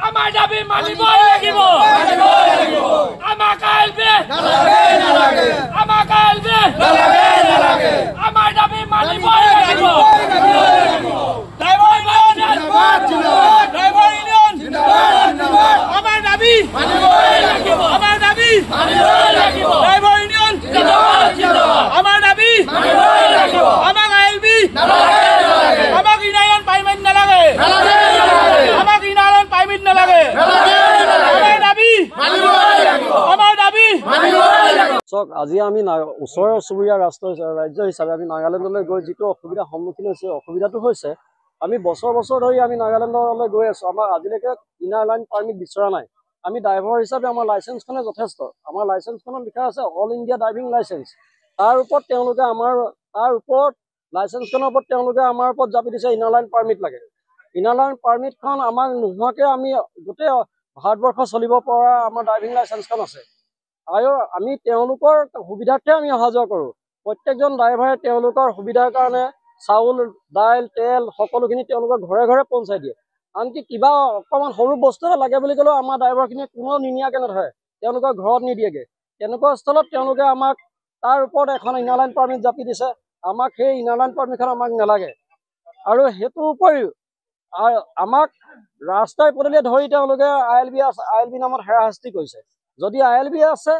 আমাৰ দাবী মানিবই লাগিব আমাক আইলবি আমাৰ দাবী মানিবই লাগিব আমাৰ দাবী আমাক আইলবি আমাক ইনায়ন পাইমেন্ট নালাগে আমাক ইনায়ন পাইমেন্ট নালাগে আমাৰ দাবী চক আজি আমি ওচৰৰ চুবুৰীয়া ৰাজ্য হিচাপে আমি নাগালেণ্ডলৈ গৈ যিটো অসুবিধাৰ সন্মুখীন হৈছে অসুবিধাটো হৈছে আমি বছৰ ধৰি আমি নাগালেণ্ডলৈ গৈ আছো আমাৰ আজিলৈকে ইনাৰ লাইন পাৰ্মিট বিচৰা নাই আমি ড্ৰাইভাৰ হিচাপে আমাৰ লাইচেন্সখনে যথেষ্ট আমাৰ লাইচেন্সখনত লিখা আছে অল ইণ্ডিয়া ড্ৰাইভিং লাইচেন্স তাৰ ওপৰত তেওঁলোকে আমাৰ লাইচেন্সখনৰ ওপৰত তেওঁলোকে আমাৰ ওপৰত জাপি দিছে ইনাৰ লাইন পাৰ্মিট লাগে ইনাৰ লাইন পাৰ্মিটখন আমাক নোহোৱাকৈ আমি গোটেই ভাৰতবৰ্ষ চলিব পৰা আমাৰ ড্ৰাইভিং লাইচেন্সখন আছে আৰু আমি তেওঁলোকৰ সুবিধাৰ্থে আমি অহা যোৱা কৰোঁ প্ৰত্যেকজন ড্ৰাইভাৰে তেওঁলোকৰ সুবিধাৰ কাৰণে চাউল দাইল তেল সকলোখিনি তেওঁলোকৰ ঘৰে ঘৰে পঞ্চাই দিয়ে আনকি কিবা অকণমান সৰু বস্তু এটা লাগে বুলি ক'লেও আমাৰ ড্ৰাইভাৰখিনিয়ে কোনো নিনিয়াকৈ নধৰে তেওঁলোকৰ ঘৰত নিদিয়েগৈ তেনেকুৱা স্থলত তেওঁলোকে আমাক তাৰ ওপৰত এখন ইনাৰ লাইন পাৰ্মিট জাপি দিছে আমাক সেই ইনাৰ লাইন পাৰ্মিটখন আমাক নালাগে আৰু সেইটোৰ উপৰিও আমাক ৰাস্তাই পদূলিয়ে ধৰি তেওঁলোকে ILB নামত হেৰাশাস্তি কৰিছে যদি ILB আছে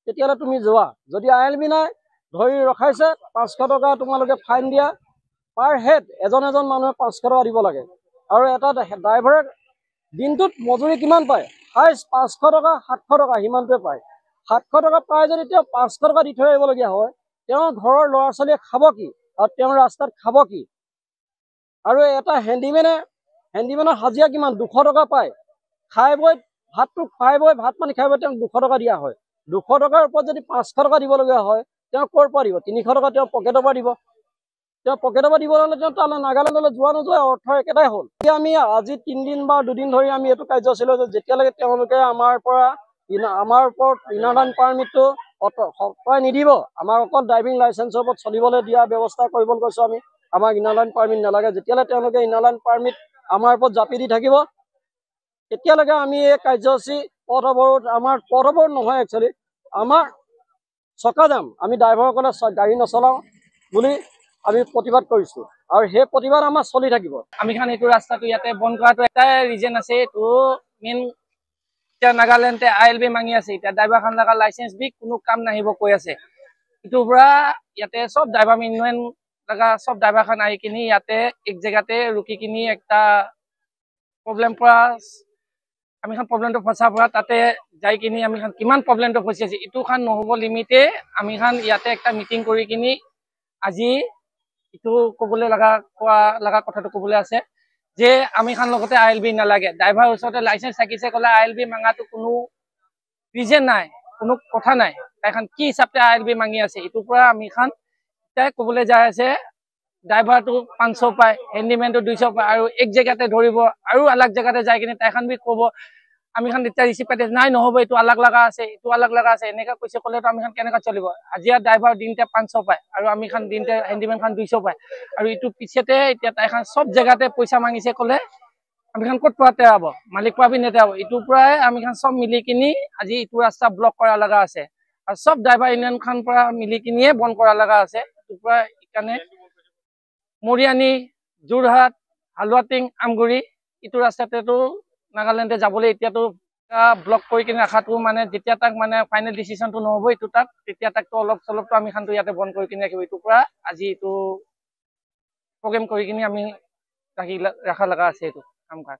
তেতিয়াহ'লে তুমি যোৱা যদি ILB নাই ধৰি ৰখাইছে 500 টকা তোমালোকে ফাইন দিয়া পাৰ হেড এজন মানুহে 500 টকা দিব লাগে আৰু এটা ড্ৰাইভাৰে দিনটোত মজুৰি কিমান পায় হাইষ্ট 500 টকা 700 টকা সিমানটোৱে পায় 700 টকা পাই যদি তেওঁ 500 টকা দি থৈ আহিবলগীয়া হয় তেওঁৰ ঘৰৰ ল'ৰা ছোৱালীয়ে খাব কি আৰু তেওঁৰ ৰাস্তাত খাব কি আৰু এটা হেণ্ডিমেনৰ হাজিৰা কিমান 200 টকা পায় খাই বৈ ভাতটো খাই বৈ ভাত পানী খাই বৈ তেওঁক 200 টকা দিয়া হয় 200 টকাৰ ওপৰত যদি 500 টকা দিবলগীয়া হয় তেওঁ ক'ৰ পৰা দিব 300 টকা তেওঁ পকেটৰ পৰা দিব তেওঁ পকেটৰ পৰা দিব হ'লে তেওঁ তালৈ নাগালেণ্ডলৈ যোৱা নোযোৱা অৰ্থ একেটাই হ'ল আমি আজি 3 দিন বা 2 দিন ধৰি আমি এইটো কাৰ্যসূচী যে যেতিয়ালৈকে তেওঁলোকে আমাৰ ওপৰত ইনাৰ লাইন পাৰ্মিটটো অঁতৰাই নিদিব আমাক অকল ড্ৰাইভিং লাইচেন্সৰ ওপৰত চলিবলৈ দিয়া ব্যৱস্থা কৰিবলৈ কৈছোঁ আমি আমাক ইনাৰ লাইন পাৰ্মিট নালাগে যেতিয়ালৈ তেওঁলোকে ইনাৰ লাইন পাৰ্মিট আমাৰ ওপৰত জাপি দি থাকিব তেতিয়ালৈকে আমি এই কাৰ্যসূচী পথ অৱৰোধ আমাৰ পথ অৱৰোধ নহয় একচুৱেলি আমাৰ চকা যাম আমি ড্ৰাইভাৰসকলে গাড়ী নচলাওঁ বুলি আমি প্ৰতিবাদ কৰিছোঁ আৰু সেই প্ৰতিবাদ আমাৰ চলি থাকিব আমি খান এইটো ৰাস্তাটো ইয়াতে বন্ধ কৰাটো এটাই ৰিজন আছে এইটো মেইন এতিয়া নাগালেণ্ডে ILB মাঙি আছে এতিয়া ড্ৰাইভাৰ খান লগা লাইচেন্স বি কোনো কাম নাহিব কৈ আছে ইটোৰ পৰা ইয়াতে চব ড্ৰাইভাৰ ইউনিয়ন লগা চব ড্ৰাইভাৰ খান আহি কিনি ইয়াতে এক জেগাতে ৰখি কিনি একটা প্ৰব্লেম পৰা আমি খান প্ৰব্লেমটো ফচাৰ পৰা তাতে যাই কিনি আমি খান কিমান প্ৰব্লেমটো ফচি আছে ইটো খান নহ'ব লিমিটে আমি খান ইয়াতে একটা মিটিং কৰি কিনি আজি ইটো ক'বলৈ লগা কথাটো ক'বলৈ আছে যে আমি খান লগতে ILB নালাগে ড্ৰাইভাৰ ওচৰতে লাইচেন্স থাকিছে ক'লে ILB মাঙাটো কোনো ৰিজন নাই কোনো কথা নাই তাই খান কি হিচাপে ILB মাঙি আছে ইটোৰ পৰা আমি খান তাই ক'বলৈ যাই আছে ড্ৰাইভাৰটো 500 পায় হেণ্ডিমেনটো 200 পায় আৰু এক জেগাতে ধৰিব আৰু আলাগ জেগাতে যাই কিনে তাইখান বি ক'ব আমি খান তেতিয়া ৰিচিভ পাইতে নাই নহ'ব এইটো আলাগ লগা আছে এনেকা কৈছে ক'লেতো আমি খান কেনেকৈ চলিব আজিয়া ড্ৰাইভাৰ দিনতে 500 পায় আৰু আমি খান দিনতে হেণ্ডিমেন খান 200 পায় আৰু ইটো পিছতে এতিয়া তাইখান চব জেগাতে পইচা মাঙিছে ক'লে আমি খান ক'ত পৰা তেৰাব মালিক পৰা নেতেৰাব ইটোৰ পৰাই আমি খান চব মিলি কিনি আজি ইটো ৰাস্তা ব্লক কৰা লগা আছে আৰু চব ড্ৰাইভাৰ ইউনিয়ন খান পৰা মিলি কিনিয়ে বন্ধ কৰা লগা আছে ইটোৰ পৰা ইকাৰণে মৰিয়ানী যোৰহাট হালুৱাটিং আমগুৰি ইটো ৰাস্তাতেতো নাগালেণ্ডে যাবলৈ এতিয়াতো ব্লক কৰি কিনে ৰাখাটো মানে যেতিয়া তাক মানে ফাইনেল ডিচিশ্যনটো নহ'ব এইটো তেতিয়া তাকতো অলপ চলপতো আমি খানটো ইয়াতে বন্ধ কৰি কিনে ৰাখিব ইটোৰ পৰা আজি এইটো প্ৰগ্ৰেম কৰি কিনে আমি ৰাখা লগা আছে এইটো কাম কাজ